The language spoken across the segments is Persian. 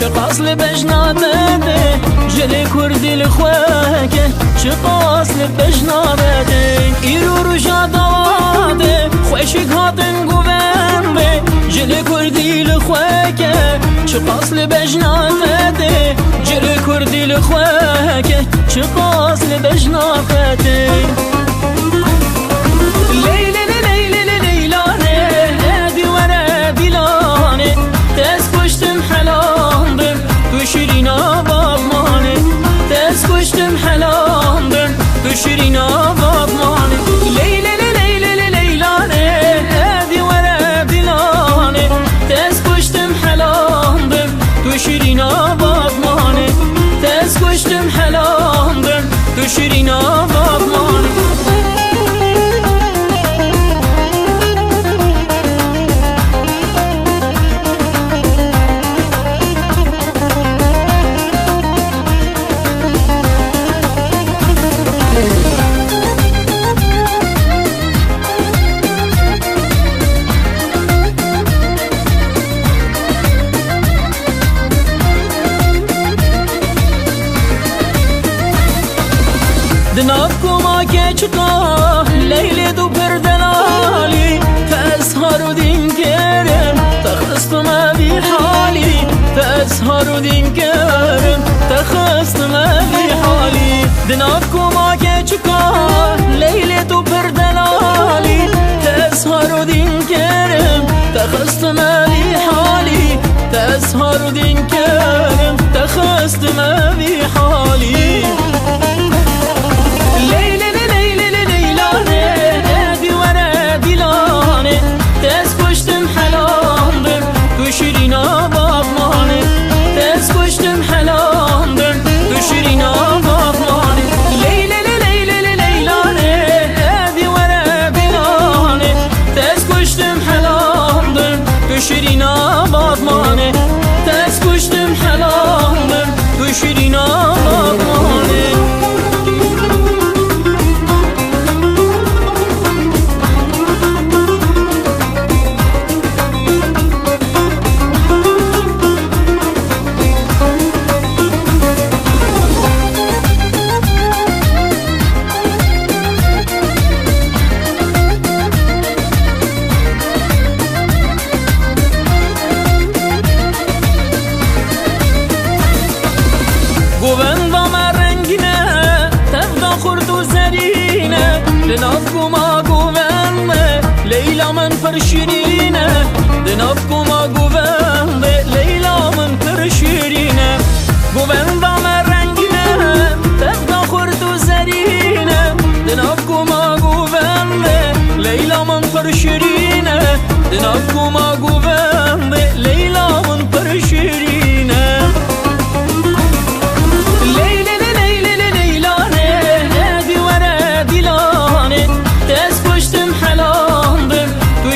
شقاصل بجنابته جل كردي لخواكه شقاصل بجنابته إيرو رجع دواده خوشك هاتن قوان به جل كردي لخواكه شقاصل بجنابته جل كردي لخواكه شقاصل بجنابته شيرينا بابماني ليلى ليلى ليلى هادي ورا دلاني تسكشتم حلام بم تو شيرينا بابماني تسكشتم حلام بم تو شيرينا بابماني دنافكم عكيشقا ليلي دو بردلالي فأسهر دين كرم تخصت ما بحالي فأسهر دين كرم تخصت ما بحالي دنافكم عكيشقا ليلي دو بردلالي فأسهر دين كرم تخصت ما بحالي فأسهر دين كرم تخصت ما بحالي شيرينا بابماني تسكشتم حلام بم تو شيرينا بابماني ليلى ليلى ليلى هادي ورا بلاني تسكشتم حلام بم تو شيرينا بابماني تسكشتم حلام بم تو شيرينا بابماني دنافكم عقوبان ليلى من فرشيرينه دنافكم عقوبان ليلى من فرشيرينه قوبان ضمر رنگينه تبقى خرطو زرينه دنافكم عقوبان ليلى من فرشيرينه دنافكم عقوبان ليلى من فرشيرينه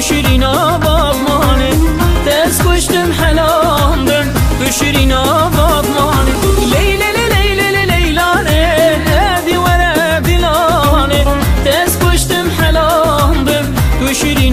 شيرينا بابماني تسكشتم حلام بم تو شيرينا بابماني ليلى ليلى ليلى هادي ورا دلاني تسكشتم حلام بم تو شيرينا